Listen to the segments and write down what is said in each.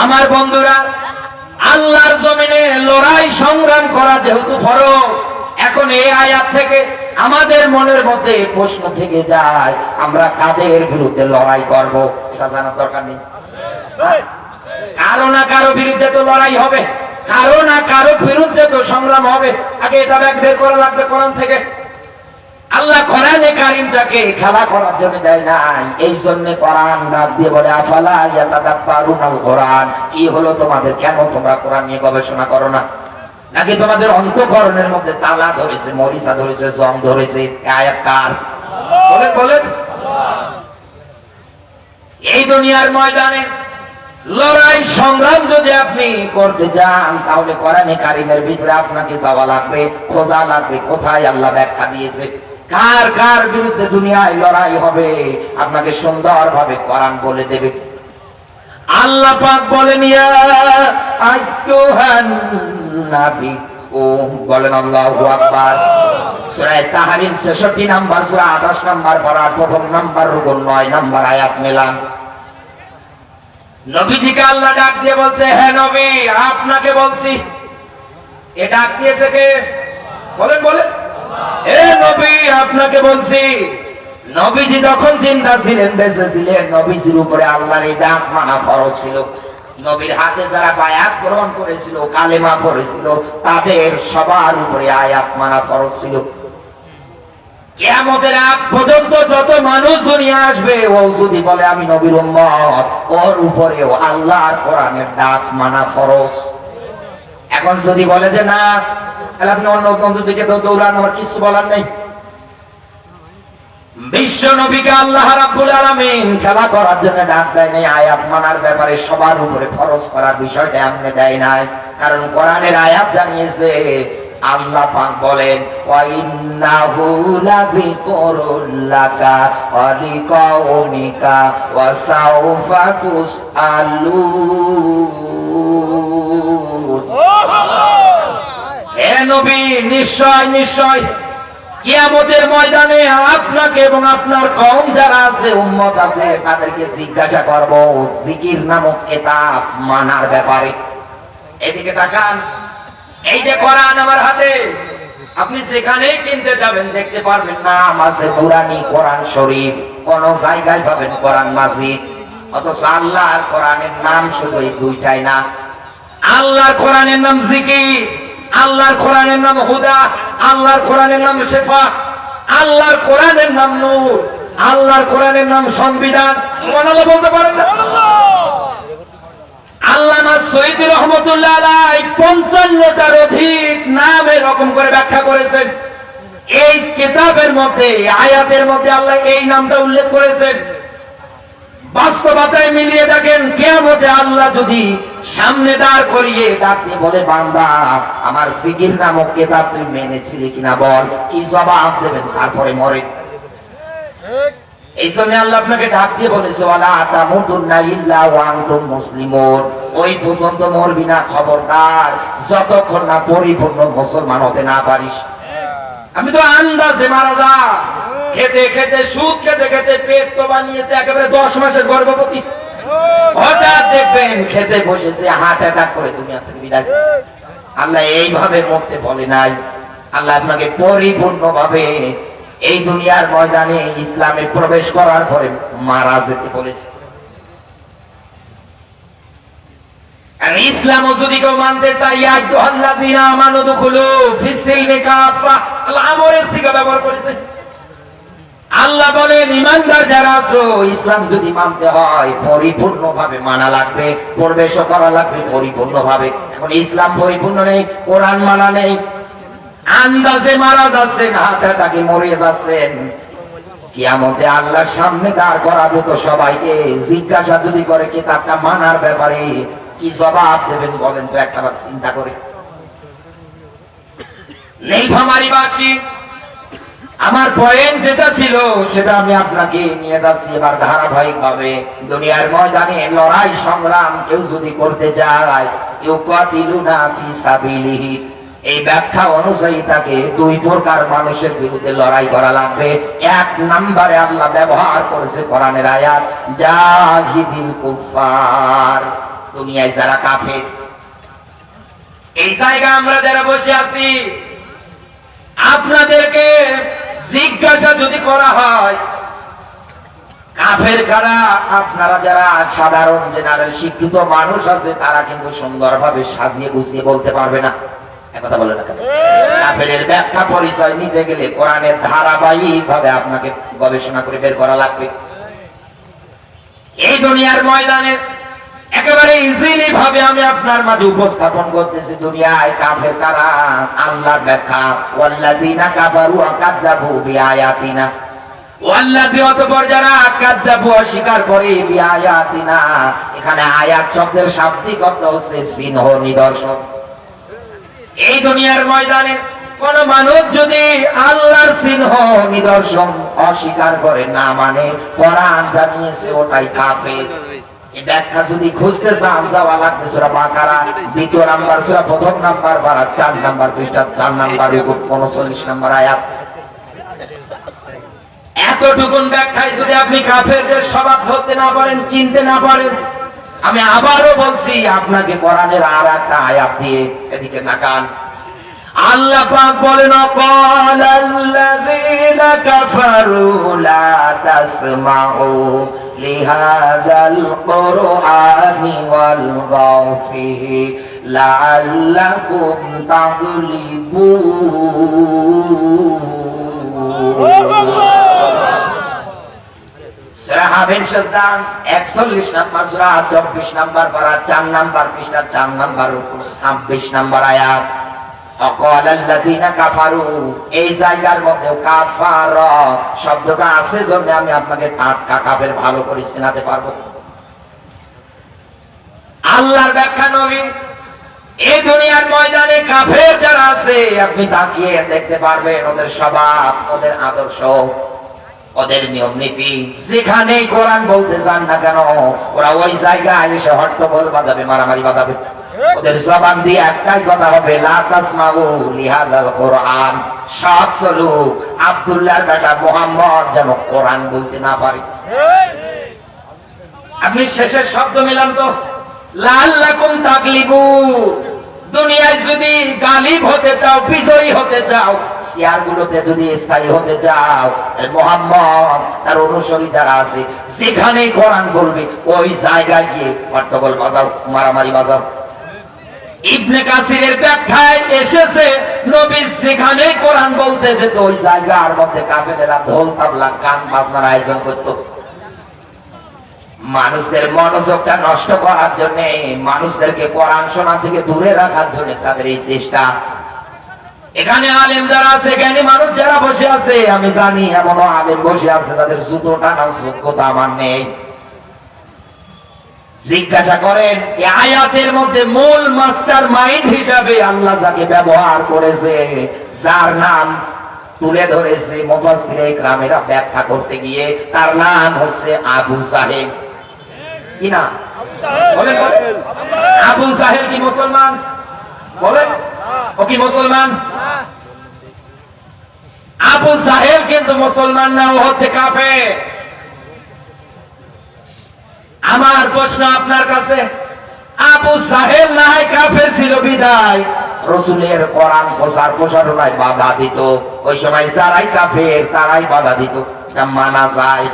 আমার বন্ধুরা, আল্লাহর জমিনে লড়াই সংগ্রাম করা যেহেতু ফরজ, এখন এই আয়াত থেকে আমাদের মনের মধ্যে প্রশ্ন থেকে যায়, আমরা কাদের বিরুদ্ধে লড়াই করব? এটা জানার দরকার নেই? কারো না কারো বিরুদ্ধে তো লড়াই হবে, কারো না কারো বিরুদ্ধে তো সংগ্রাম হবে। আগে এটা বের করা লাগবে কোরআন থেকে। আল্লাহ কোরআনে কারীমটাকে খেলা করার জন্য দেয় নাই, এই জন্য কোরআন ডাক দিয়ে বলে আফালা ইয়াতাদাব্বারুনাল কোরআন। কি হলো তোমাদের, কেন তোমরা কোরআন নিয়ে গবেষণা করো না? নাকি তোমাদের অন্তঃকরণের মধ্যে তালা ধরেছে, মরিচা ধরেছে, জং ধরেছে? আয়াত কার? বলেন বলেন। এই দুনিয়ার ময়দানে লড়াই সংগ্রাম যদি আপনি করতে যান, তাহলে কোরআনে কারীমের ভিতরে আপনাকে যাওয়া লাগবে, খোঁজা লাগবে কোথায় আল্লাহ ব্যাখ্যা দিয়েছে, কার কার বিরুদ্ধে দুনিয়ায় লড়াই হবে, আপনাকে সুন্দরভাবে কোরআন বলে দেবে। আল্লাহ পাক বলেন ইয়া আইয়ুহান নাবী, ও বলেন আল্লাহু আকবার। সূরা তাহরিম 66 নাম্বার সূরা 28 নাম্বার পারা প্রথম নাম্বার রুকু 9 নাম্বার আয়াত মেলান। নবীজিকে আল্লাহ ডাক দিয়ে বলছে, হ্যাঁ নবী আপনাকে বলছি। এ ডাক দিয়েছে কে? বলেন বলেন। এ নবী আপনাকে বলছি। নবীজি যখন জিন্দা ছিলেন, বেঁচে ছিলেন, নবীজির উপরে আল্লাহর এই ডাক মানা ফরজ ছিল। নবীর হাতে যারা বায়াত গ্রহণ করেছিল, কালেমা পড়েছিল, তাদের সবার উপরে আয়াত মানা ফরজ ছিল। কিয়ামতের আগ পর্যন্ত যত মানুষ দুনিয়া আসবে, ও যদি বলে আমি নবীর উম্মত, ওর উপরেও আল্লাহর কোরআনের ডাক মানা ফরজ। এখন যদি বলে যে না, তাহলে আপনি অন্য বন্ধু দিকে তো দৌড়ান, আমার কিছু বলার নেই। বিশ্ব নবীকে আল্লাহ রাব্বুল আলামিন খেলা করার জন্য ডাক দেয় নাই, আয়াত মানার ব্যাপারে সবার উপরে ফরজ করার বিষয়টা এমনি দেয় নাই। কারণ কোরআনের আয়াত জানিয়েছে, আল্লাহ পাক বলেন ওয়া ইন্নাহু লাযিকরুল লাকা ওয়া লিকাউমিকা ওয়া সাউফা তুসআলুন। হে নবী, নিশ্চয় নিশ্চয় কিয়ামতের ময়দানে আপনাকে এবং আপনার কওম যারা আছে, উম্মত আছে, তাদেরকে জিজ্ঞাসা করব জিকির নামক কিতাব মানার ব্যাপারে। এদিকে তাকান, এই যে কোরআন আমার হাতে, আপনি যেখানেই কিনতে যাবেন দেখতে পারবেন নাম আছে নুরানি কোরআন শরীফ, কোন জায়গায় পাবেন কোরআন মাজিদ। অথচ আল্লাহর কোরআনের নাম শুধু এই দুইটাই না। আল্লাহর কোরআনের নাম জিকির, আল্লাহর কোরআনের নাম হুদা, আল্লাহর কোরআনের নাম শেফা, আল্লাহর কোরআনের নাম নূর, আল্লাহর কোরআনের নাম সংবিধান। সুবহানাল্লাহ বলতে পারেন না? আল্লামা সৈয়দ রহমতুল্লাহ আলাইহি 55টার অধিক নাম এরকম করে ব্যাখ্যা করেছেন। এই কিতাবের মধ্যে, আয়াতের মধ্যে আল্লাহ এই নামটা উল্লেখ করেছেন। বাস্তবতায় মিলিয়ে দেখেন, কিয়ামতে আল্লাহ যদি সামনে দাঁড় করিয়ে ডাকতে বলে, বান্দা আমার জিকির নামক কিতাব তুই মেনেছিলি কিনা বল, কি জবাব দেবেন? তারপরে মরে। এই জন্য আল্লাহ আপনাকে ডাক দিয়ে বলেছে ওয়ালা তামুতুন্না ইল্লা ওয়া আনতুম মুসলিমুন। ওই পর্যন্ত মরবি না, খবরদার, যতক্ষণ না পরিপূর্ণ মুসলমান হতে না পারিস। আমি তো আন্দাজে মারা যা, খেতে খেতে সুদ খেতে খেতে পেট তো বানিয়েছে একেবারে 10 মাসের গর্ভবতী। হঠাৎ দেখবেন খেতে বসেছে, হার্ট অ্যাটাক করে দুনিয়া থেকে বিদায়। আল্লাহ এইভাবে মরতে বলে নাই, আল্লাহ আপনাকে পরিপূর্ণভাবে এই দুনিয়ার ময়দানে ইসলামে প্রবেশ করার পরে মারা যেতে বলেছে। আর ইসলামও যদি কেউ মানতে চাই, ইয়া আইয়ুহাল্লাযীনা আমানু দুখুলু ফিস-সিলমি কাফা, আল্লাহ আমরের সিগা ব্যবহার করেছে। আল্লাহ বলেন ঈমানদার যারা আছো, ইসলাম যদি মানতে হয় পরিপূর্ণভাবে মানা লাগবে, প্রবেশ করা লাগবে পরিপূর্ণভাবে। এখন ইসলাম পরিপূর্ণ নেই, কোরআন মানা নেই, আন্দাজে মারা যাচ্ছেন, হার্ট অ্যাটাকে মরে যাচ্ছেন। কিয়ামতে আল্লাহর সামনে দাঁড় করাবে তো সবাইকে। জিজ্ঞাসা যদি করে কিতাবটা মানার ব্যাপারে, কি জবাব দেবেন বলেন তো একবার চিন্তা করে। নীলফামারীবাসী, আমার পয়েন্ট যেটা ছিল সেটা আমি আপনাকে নিয়ে যাচ্ছি এবার ধারাবাহিক ভাবে। দুনিয়ার ময়দানে লড়াই সংগ্রাম কেউ যদি করতে যায়, ইউকাতিলুনা ফি সাবিলিহি, এই ব্যাখ্যা অনুযায়ী তাকে দুই প্রকার মানুষের বিরুদ্ধে লড়াই করা লাগবে। এক নম্বরে আল্লাহ ব্যবহার করেছে কোরআনের আয়াত, জাহিদিল কুফার, দুনিয়ায় যারা কাফের। এই জায়গা আমরা যারা বসে আছি, আপনাদেরকে জিজ্ঞাসা যদি করা হয় কাফের কারা, আপনারা যারা সাধারণ জেনারেল শিক্ষিত মানুষ আছে তারা কিন্তু সুন্দরভাবে সাজিয়ে গুছিয়ে বলতে পারবে না। একথা বলে না কেন? কাফেরের ব্যাখ্যা পরিচয় নিতে গেলে কোরআনের ধারাবাহিক ভাবে আপনাকে গবেষণা করে বের করা লাগবে। এই দুনিয়ার ময়দানে একেবারে ইজিলি ভাবে আমি আপনার মাঝে উপস্থাপন করতেছি দুনিয়ায় কাফের কারা। আল্লাহর ব্যাখ্যা, ওয়াল্লাযিনা কাফারু ওয়া কাযযাবু বিআয়াতিনা, ওয়াল্লাযী অতঃপর যারা কাযযাবু অস্বীকার করে বিআয়াতিনা, এখানে আয়াত শব্দের শাব্দিক অর্থ হচ্ছে চিহ্ন, নিদর্শন। এই দুনিয়ার ময়দানে কোন মানুষ যদি আল্লাহর চিহ্ন নিদর্শন অস্বীকার করে, না মানে কোরআন জানিয়েছে ওটাই কাফের। এই ব্যাখ্যা যদি খুঁজতে চান যাওয়া লাগবে সূরা বাকারা 2 নাম্বার সূরা 1 নাম্বার পারা 4 নাম্বার পৃষ্ঠা 4 নাম্বার রুকু 39 নাম্বার আয়াত। এতটুকুন ব্যাখ্যায় যদি আপনি কাফেরদের স্বভাব ধরতে না পারেন, চিনতে না পারেন, আমি আবারও বলছি আপনাকে কোরআনের আর একটা আয়াত দিয়ে এদিকে তাকান। আল্লাহ পাক বলেন, ক্বালাল্লাযীনা কাফারু লা তাসমাউ লিহাযাল কুরআনি ওয়ালগাউ ফীহি লাআল্লাকুম তাগলিবুন। সূরা হামিম সাজদা 41 নাম্বার সূরা 24 নাম্বার পারা 4 নাম্বার পৃষ্ঠা 4 নাম্বার রুকু 26 নাম্বার আয়াত। ক্বালাল্লাযীনা কাফারু, এই জায়গার মধ্যে কাফারা শব্দটা আছে জন্য আমি আপনাকে টাটকা কাফের ভালো করে চেনাতে পারবো। আল্লাহর ব্যাখ্যা নবী, এই দুনিয়ার ময়দানে কাফের যারা আছে আপনি তাকিয়ে দেখতে পারবেন ওদের স্বভাব, ওদের আদর্শ, ওদের নিয়ম নীতি। যেখানেই কোরআন বলতে চান না কেন ওরা ওই জায়গায় এসে হট্টগোল বাজাবে, মারামারি বাজাবে। ওদের জবান দিয়ে একটাই কথা হবে, লা তাসমাউ লিহাযাল কুরআন। সব চলুক, আব্দুল্লাহর বেটা মুহাম্মদ যেন কোরআন বলতে না পারে। আপনি শেষের শব্দ মিলান তো, লাআল্লাকুম তাগলিবুন। দুনিয়ায় যদি গালিব হতে চাও, বিজয়ী হতে চাও, চেয়ারগুলোতে যদি স্থায়ী হতে চাও, মুহাম্মদ তার অনুসারী যারা আছে যেখানেই কোরআন বলবে ওই জায়গায় গিয়ে হট্টগোল বাজাও, মারামারি বাজাও। ইবনে কাসিরের ব্যাখ্যায় এসেছে নবী যেখানেই কোরআন বলতেছে তো ওই জায়গার মধ্যে কাফেরেরা ঢোল তাবলা গান বাজনার আয়োজন করত। মানুষদের মনোযোগটা নষ্ট করার জন্য, মানুষদেরকে কোরআন শোনা থেকে দূরে রাখার জন্য তাদের এই চেষ্টা। এখানে আলেম যারা আছে, জ্ঞানী মানুষ যারা বসে আছে, আমি জানি এমনও আলেম বসে আছে তাদের জুতো টানার যোগ্যতা আমার নেই। জিজ্ঞাসা করেন এই আয়াতের মধ্যে মূল মাস্টার মাইন্ড হিসাবে আল্লাহ যাকে ব্যবহার করেছে, যার নাম তুলে ধরেছে মুফাসসিরে ইকরামেরা ব্যাখ্যা করতে গিয়ে, তার নাম হচ্ছে আবু জাহেল। কি না বলেন? আবু জাহেল কি মুসলমান? বলেন, ও কি মুসলমান? আবু জাহেল কিন্তু মুসলমান না, ও হচ্ছে কাফের। আমার প্রশ্ন আপনার কাছে, আবু জাহেল না হয় কাফের ছিল বিদায় রাসূলের কোরআন প্রচার প্রসারণায় বাধা দিত। ওই সময় যারাই কাফের তারাই বাধা দিত, এটা মানা যায়।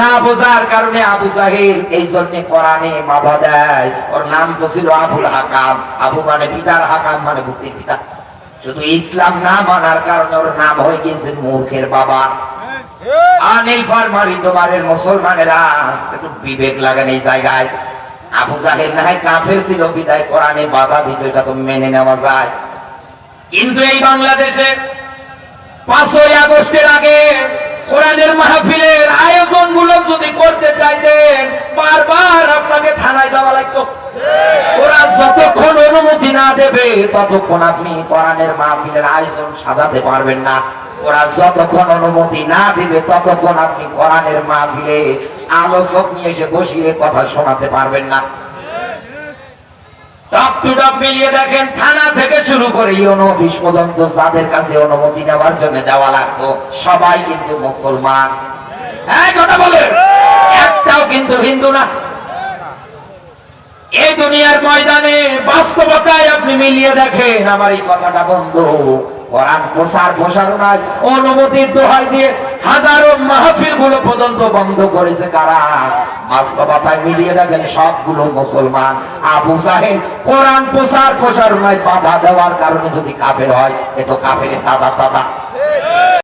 না বোঝার কারণে আবু জাহেল এই জন্য কোরআনে বাধা দেয়। ওর নাম তো ছিল আবুল হাকাম। আবু মানে পিতার, হাকাম মানে বুদ্ধির পিতা। শুধু ইসলাম না মানার কারণে ওর নাম হয়ে গিয়েছে মূর্খের বাবা। আনিল ফার্মারি তোমারের মুসলমানেরা একটু বিবেক লাগান এই জায়গায়। আবু জাহেল না হয় কাফের ছিল বিদায় কোরআনে বাধা দিত, এটা তো মেনে নেওয়া যায়। কিন্তু এই বাংলাদেশে 5ই আগস্টের আগে কোরআনের মাহফিলের আয়োজন গুলো যদি করতে চাইতেন বারবার আপনাকে থানায় যাওয়া লাগতো। ওরা যতক্ষণ অনুমতি না দেবে ততক্ষণ আপনি কোরআনের মাহফিলের আয়োজন সাজাতে পারবেন না। ওরা যতক্ষণ অনুমতি না দিবে ততক্ষণ আপনি কোরআনের মাহফিলে আলোচক নিয়ে এসে বসিয়ে কথা শোনাতে পারবেন না। টপ টু টপ মিলিয়ে দেখেন, থানা থেকে শুরু করে ইউনো অফিস পর্যন্ত যাদের কাছে অনুমতি নেওয়ার জন্য যাওয়া লাগতো সবাই কিন্তু মুসলমান। হ্যাঁ কথা বলে, একটাও কিন্তু হিন্দু না। দুনিয়ার ময়দানে বাস্তবতায় আপনি মিলিয়ে দেখেন আমার এই কথাটা বন্ধু। কোরআন প্রসারণায় অনুমতির দোহাই দিয়ে হাজারো মাহফিল গুলো পর্যন্ত বন্ধ করেছে কারা? বাস্তবতায় মিলিয়ে দেখেন সবগুলো মুসলমান। আবু জাহেল কোরআন প্রসারণায় বাধা দেওয়ার কারণে যদি কাফের হয়, এ তো কাফের দাদা দাদা।